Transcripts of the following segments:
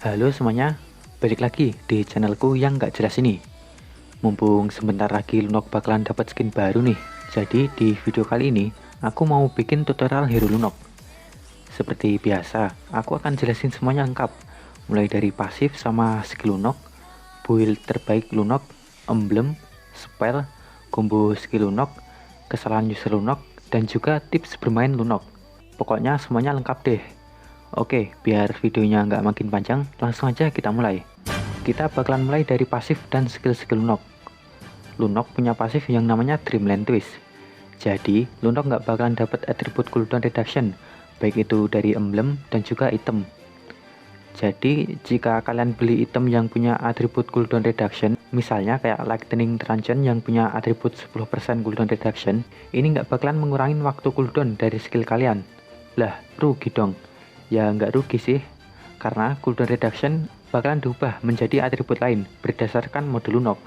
Halo semuanya, balik lagi di channelku yang gak jelas ini. Mumpung sebentar lagi Lunok bakalan dapat skin baru nih. Jadi di video kali ini aku mau bikin tutorial hero Lunok. Seperti biasa, aku akan jelasin semuanya lengkap. Mulai dari pasif sama skill Lunok, build terbaik Lunok, emblem, spell, combo skill Lunok, kesalahan user Lunok, dan juga tips bermain Lunok. Pokoknya semuanya lengkap deh. Oke, biar videonya nggak makin panjang, langsung aja kita mulai. Kita bakalan mulai dari pasif dan skill-skill Lunok. Lunok punya pasif yang namanya Dreamland Twist. Jadi, Lunok nggak bakalan dapat atribut cooldown reduction, baik itu dari emblem dan juga item. Jadi, jika kalian beli item yang punya atribut cooldown reduction, misalnya kayak Lightning Truncheon yang punya atribut 10% cooldown reduction, ini nggak bakalan mengurangi waktu cooldown dari skill kalian. Lah, rugi dong. Ya nggak rugi sih, karena cooldown reduction bakalan diubah menjadi atribut lain berdasarkan mode Lunok.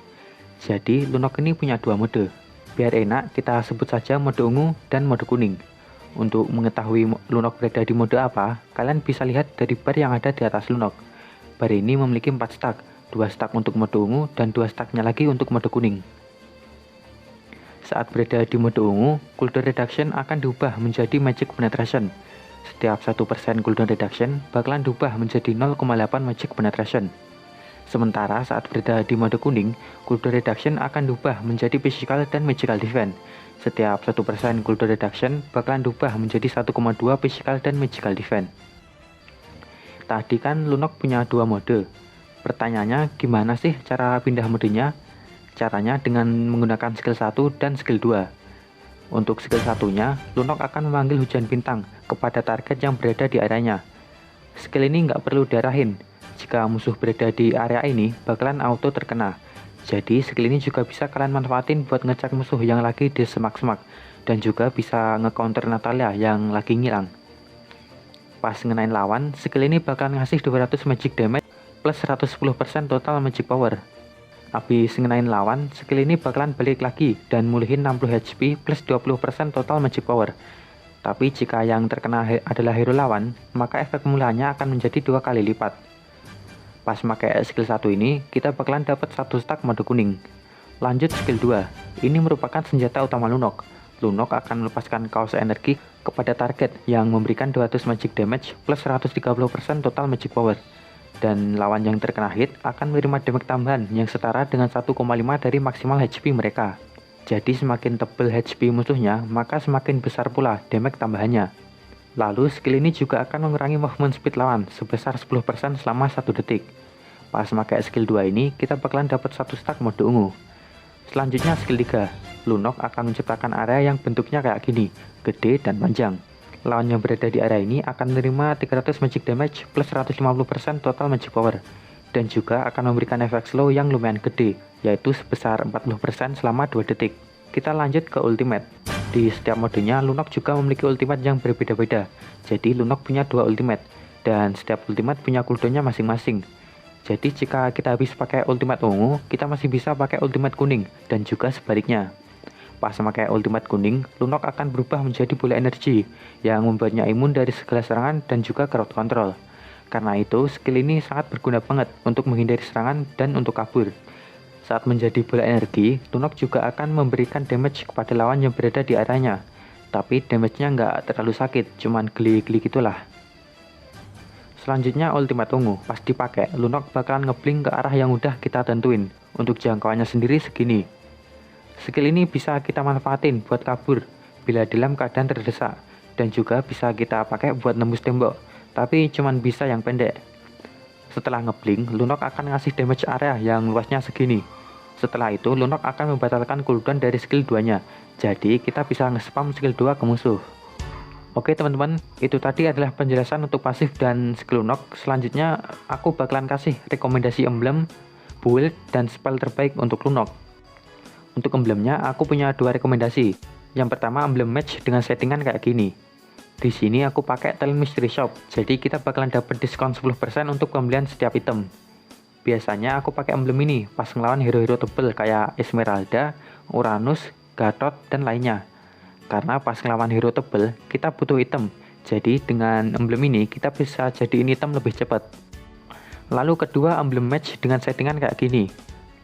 Jadi Lunok ini punya dua mode. Biar enak, kita sebut saja mode ungu dan mode kuning. Untuk mengetahui Lunok berada di mode apa, kalian bisa lihat dari bar yang ada di atas Lunok. Bar ini memiliki 4 stack, 2 stack untuk mode ungu dan 2 stacknya lagi untuk mode kuning. Saat berada di mode ungu, cooldown reduction akan diubah menjadi magic penetration. Setiap 1% cooldown reduction bakalan diubah menjadi 0,8 magic penetration. Sementara saat berada di mode kuning, cooldown reduction akan diubah menjadi physical dan magical defense. Setiap 1% cooldown reduction bakalan diubah menjadi 1,2 physical dan magical defense. Tadi kan Lunok punya dua mode. Pertanyaannya gimana sih cara pindah modenya? Caranya dengan menggunakan skill 1 dan skill 2. Untuk skill satunya, Lunok akan memanggil hujan bintang kepada target yang berada di areanya. Skill ini nggak perlu diarahin. Jika musuh berada di area ini, bakalan auto terkena. Jadi skill ini juga bisa kalian manfaatin buat ngecek musuh yang lagi di semak-semak. Dan juga bisa nge-counter Natalia yang lagi ngilang. Pas ngenain lawan, skill ini bakalan ngasih 200 magic damage plus 110% total magic power. Habis ngenain lawan, skill ini bakalan balik lagi dan mulihin 60 HP plus 20% total magic power. Tapi jika yang terkena adalah hero lawan, maka efek mulanya akan menjadi 2 kali lipat. Pas pakai skill 1 ini, kita bakalan dapat 1 stack mode kuning. Lanjut skill 2, ini merupakan senjata utama Lunok. Lunok akan melepaskan kaos energi kepada target yang memberikan 200 magic damage plus 130% total magic power. Dan lawan yang terkena hit akan menerima damage tambahan yang setara dengan 1,5 dari maksimal HP mereka. Jadi semakin tebal HP musuhnya, maka semakin besar pula damage tambahannya. Lalu skill ini juga akan mengurangi movement speed lawan sebesar 10% selama 1 detik. Pas pakai skill 2 ini, kita bakalan dapat 1 stack mode ungu. Selanjutnya skill 3, Lunok akan menciptakan area yang bentuknya kayak gini, gede dan panjang. Lawan yang berada di area ini akan menerima 300 magic damage plus 150% total magic power. Dan juga akan memberikan efek slow yang lumayan gede, yaitu sebesar 40% selama 2 detik. Kita lanjut ke ultimate. Di setiap modenya, Lunok juga memiliki ultimate yang berbeda-beda. Jadi Lunok punya 2 ultimate, dan setiap ultimate punya cooldownnya masing-masing. Jadi jika kita habis pakai ultimate ungu, kita masih bisa pakai ultimate kuning, dan juga sebaliknya. Pas memakai ultimate kuning, Lunok akan berubah menjadi bola energi yang membuatnya imun dari segala serangan dan juga crowd control. Karena itu, skill ini sangat berguna banget untuk menghindari serangan dan untuk kabur. Saat menjadi bola energi, Lunok juga akan memberikan damage kepada lawan yang berada di areanya. Tapi damage-nya nggak terlalu sakit, cuman geli-geli gitulah. Selanjutnya ultimate ungu, pas dipakai, Lunok bakalan ngeblink ke arah yang udah kita tentuin. Untuk jangkauannya sendiri segini. Skill ini bisa kita manfaatin buat kabur bila dalam keadaan terdesak, dan juga bisa kita pakai buat nembus tembok, tapi cuman bisa yang pendek. Setelah ngeblink, Lunok akan ngasih damage area yang luasnya segini. Setelah itu, Lunok akan membatalkan cooldown dari skill 2-nya, jadi kita bisa nge-spam skill 2 ke musuh. Oke teman-teman, itu tadi adalah penjelasan untuk pasif dan skill Lunok. Selanjutnya, aku bakalan kasih rekomendasi emblem, build, dan spell terbaik untuk Lunok. Untuk emblemnya, aku punya 2 rekomendasi. Yang pertama, emblem match dengan settingan kayak gini. Di sini aku pakai Talent Mystery Shop, jadi kita bakalan dapat diskon 10% untuk pembelian setiap item. Biasanya aku pakai emblem ini pas ngelawan hero-hero tebel kayak Esmeralda, Uranus, Gatot, dan lainnya. Karena pas ngelawan hero tebel, kita butuh item. Jadi dengan emblem ini, kita bisa jadiin item lebih cepat. Lalu kedua, emblem match dengan settingan kayak gini.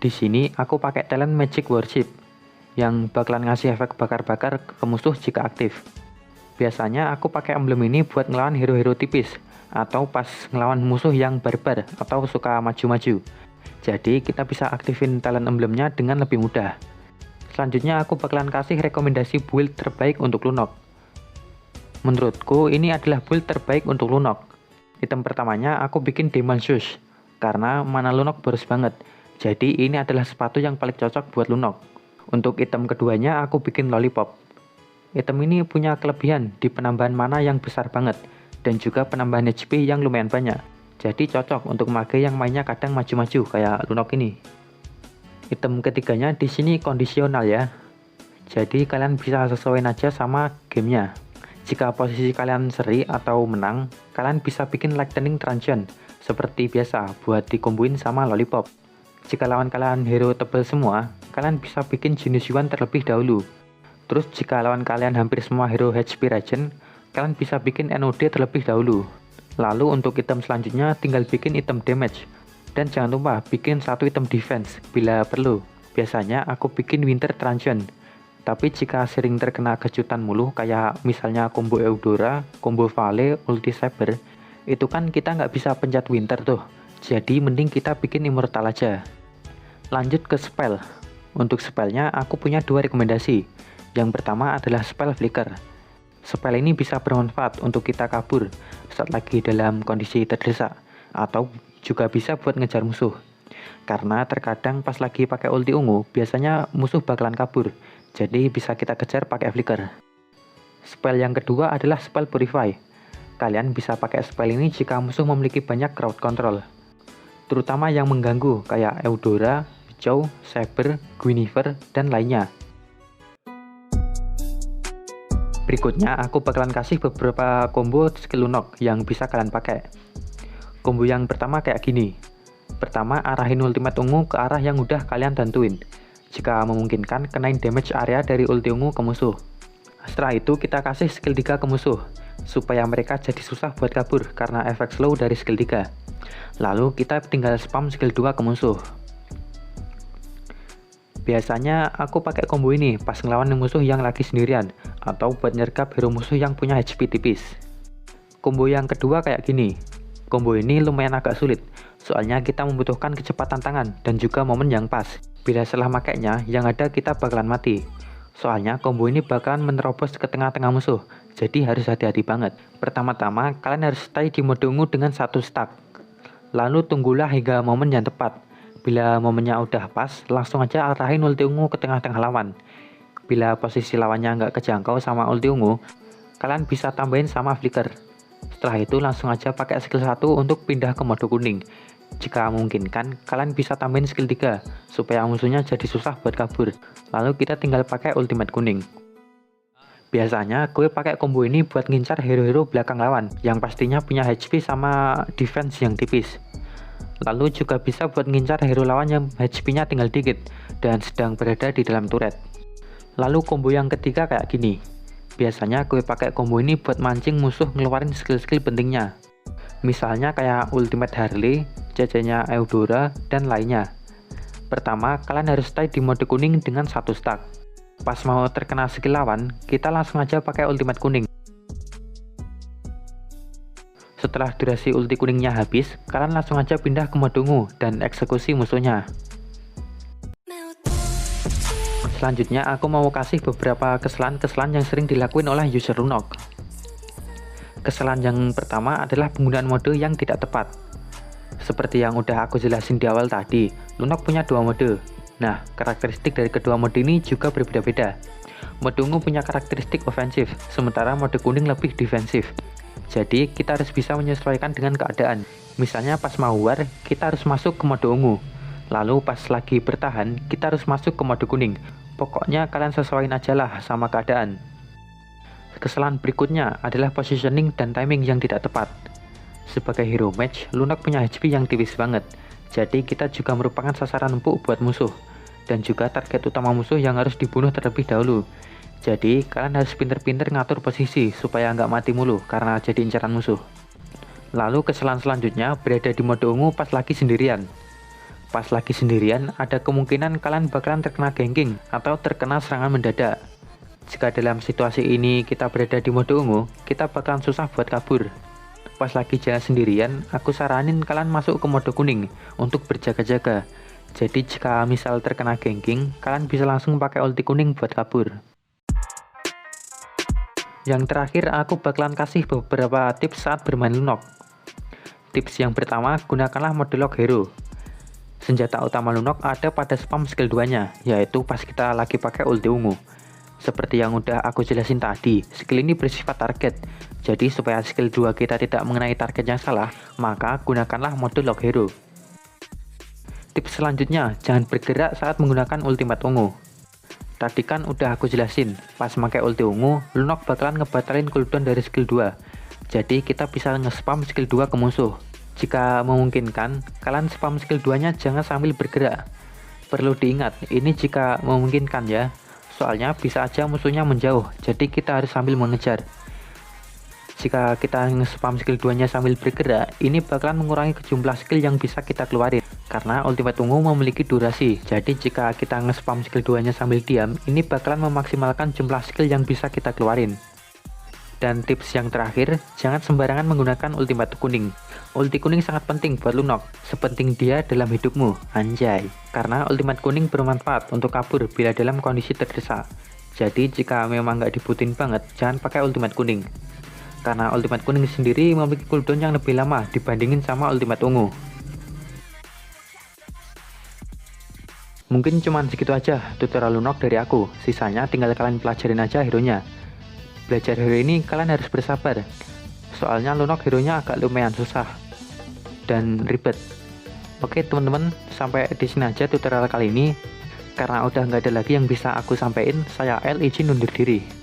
Di sini aku pakai talent Magic Worship yang bakalan ngasih efek bakar-bakar ke musuh jika aktif. Biasanya aku pakai emblem ini buat ngelawan hero-hero tipis atau pas ngelawan musuh yang barbar atau suka maju-maju. Jadi kita bisa aktifin talent emblemnya dengan lebih mudah. Selanjutnya aku bakalan kasih rekomendasi build terbaik untuk Lunok. Menurutku ini adalah build terbaik untuk Lunok. Item pertamanya aku bikin Demon Shoes karena mana Lunok boros banget. Jadi ini adalah sepatu yang paling cocok buat Lunok. Untuk item keduanya aku bikin Lollipop. Item ini punya kelebihan di penambahan mana yang besar banget dan juga penambahan HP yang lumayan banyak. Jadi cocok untuk mage yang mainnya kadang maju-maju kayak Lunok ini. Item ketiganya di sini kondisional ya. Jadi kalian bisa sesuaiin aja sama gamenya. Jika posisi kalian seri atau menang, kalian bisa bikin Lightning Truncheon seperti biasa buat dikomboin sama Lollipop. Jika lawan kalian hero tebal semua, kalian bisa bikin Genius Yuan terlebih dahulu. Terus jika lawan kalian hampir semua hero HP Regen, kalian bisa bikin NOD terlebih dahulu. Lalu untuk item selanjutnya tinggal bikin item damage. Dan jangan lupa bikin satu item defense bila perlu. Biasanya aku bikin Winter Truncheon. Tapi jika sering terkena kejutan mulu kayak misalnya combo Eudora, combo Vale, ulti Saber, itu kan kita nggak bisa pencet Winter tuh. Jadi mending kita bikin Immortal aja. Lanjut ke spell. Untuk spellnya aku punya dua rekomendasi. Yang pertama adalah spell Flicker. Spell ini bisa bermanfaat untuk kita kabur saat lagi dalam kondisi terdesak, atau juga bisa buat ngejar musuh. Karena terkadang pas lagi pakai ulti ungu, biasanya musuh bakalan kabur. Jadi bisa kita kejar pakai Flicker. Spell yang kedua adalah spell Purify. Kalian bisa pakai spell ini jika musuh memiliki banyak crowd control, terutama yang mengganggu kayak Eudora, Chow, Saber, Guinevere, dan lainnya. Berikutnya aku bakalan kasih beberapa combo skill Lunok yang bisa kalian pakai. Combo yang pertama kayak gini. Pertama, arahin ultimate ungu ke arah yang udah kalian tentuin. Jika memungkinkan, kenain damage area dari ulti ungu ke musuh. Setelah itu kita kasih skill 3 ke musuh, supaya mereka jadi susah buat kabur karena efek slow dari skill 3. Lalu kita tinggal spam skill 2 ke musuh. Biasanya aku pakai combo ini pas ngelawan musuh yang lagi sendirian, atau buat nyergap hero musuh yang punya HP tipis. Combo yang kedua kayak gini. Combo ini lumayan agak sulit, soalnya kita membutuhkan kecepatan tangan dan juga momen yang pas. Bila salah makainya, yang ada kita bakalan mati. Soalnya combo ini bakalan menerobos ke tengah-tengah musuh, jadi harus hati-hati banget. Pertama-tama, kalian harus stay di mode ungu dengan 1 stack. Lalu tunggulah hingga momen yang tepat. Bila momennya udah pas, langsung aja arahin ulti ungu ke tengah-tengah lawan. Bila posisi lawannya nggak kejangkau sama ulti ungu, kalian bisa tambahin sama Flicker. Setelah itu langsung aja pakai skill 1 untuk pindah ke mode kuning. Jika memungkinkan, kalian bisa tambahin skill 3 supaya musuhnya jadi susah buat kabur. Lalu kita tinggal pakai ultimate kuning. Biasanya gue pakai combo ini buat ngincar hero-hero belakang lawan yang pastinya punya HP sama defense yang tipis. Lalu juga bisa buat ngincar hero lawan yang HP-nya tinggal dikit dan sedang berada di dalam turret. Lalu combo yang ketiga kayak gini. Biasanya gue pakai combo ini buat mancing musuh ngeluarin skill-skill pentingnya. Misalnya kayak Ultimate Harley, CC-nya Eudora, dan lainnya. Pertama, kalian harus stay di mode kuning dengan 1 stack. Pas mau terkena skill lawan, kita langsung aja pakai ultimate kuning. Setelah durasi ulti kuningnya habis, kalian langsung aja pindah ke mode ungu dan eksekusi musuhnya. Selanjutnya aku mau kasih beberapa kesalahan-kesalahan yang sering dilakuin oleh user Lunok. Kesalahan yang pertama adalah penggunaan mode yang tidak tepat. Seperti yang udah aku jelasin di awal tadi, Lunok punya 2 mode. Nah, karakteristik dari kedua mode ini juga berbeda-beda. Mode ungu punya karakteristik ofensif, sementara mode kuning lebih defensif. Jadi, kita harus bisa menyesuaikan dengan keadaan. Misalnya pas mau war, kita harus masuk ke mode ungu. Lalu pas lagi bertahan, kita harus masuk ke mode kuning. Pokoknya kalian sesuaiin aja lah sama keadaan. Kesalahan berikutnya adalah positioning dan timing yang tidak tepat. Sebagai hero match, Lunok punya HP yang tipis banget. Jadi kita juga merupakan sasaran empuk buat musuh. Dan juga target utama musuh yang harus dibunuh terlebih dahulu. Jadi kalian harus pinter-pinter ngatur posisi supaya nggak mati mulu karena jadi incaran musuh. Lalu kesalahan selanjutnya berada di mode ungu pas lagi sendirian. Pas lagi sendirian, ada kemungkinan kalian bakalan terkena ganking atau terkena serangan mendadak. Jika dalam situasi ini kita berada di mode ungu, kita bakalan susah buat kabur. Pas lagi jalan sendirian, aku saranin kalian masuk ke mode kuning untuk berjaga-jaga. Jadi jika misal terkena ganking, kalian bisa langsung pakai ulti kuning buat kabur. Yang terakhir, aku bakalan kasih beberapa tips saat bermain Lunok. Tips yang pertama, gunakanlah mode lock hero. Senjata utama Lunok ada pada spam skill 2-nya, yaitu pas kita lagi pakai ulti ungu. Seperti yang udah aku jelasin tadi, skill ini bersifat target. Jadi supaya skill 2 kita tidak mengenai target yang salah, maka gunakanlah mode lock hero. Tips selanjutnya, jangan bergerak saat menggunakan ultimate ungu. Tadi kan udah aku jelasin, pas pakai ulti ungu, Lunok bakalan ngebatalin cooldown dari skill 2. Jadi kita bisa nge-spam skill 2 ke musuh. Jika memungkinkan, kalian spam skill 2-nya jangan sambil bergerak. Perlu diingat, ini jika memungkinkan ya. Soalnya bisa aja musuhnya menjauh, jadi kita harus sambil mengejar. Jika kita nge-spam skill 2-nya sambil bergerak, ini bakalan mengurangi jumlah skill yang bisa kita keluarin. Karena ultimate ungu memiliki durasi, jadi jika kita nge-spam skill 2-nya sambil diam, ini bakalan memaksimalkan jumlah skill yang bisa kita keluarin. Dan tips yang terakhir, jangan sembarangan menggunakan ultimate kuning. Ulti kuning sangat penting buat Lunok, sepenting dia dalam hidupmu, anjay. Karena ultimate kuning bermanfaat untuk kabur bila dalam kondisi terdesak. Jadi jika memang nggak dibutuhin banget, jangan pakai ultimate kuning. Karena ultimate kuning sendiri memiliki cooldown yang lebih lama dibandingin sama ultimate ungu. Mungkin cuman segitu aja tutorial Lunok dari aku, sisanya tinggal kalian pelajarin aja hero-nya. Belajar hero ini kalian harus bersabar, soalnya Lunok hero-nya agak lumayan susah dan ribet. Oke teman-teman, sampai di sini aja tutorial kali ini. Karena udah nggak ada lagi yang bisa aku sampaikan, saya El izin undur diri.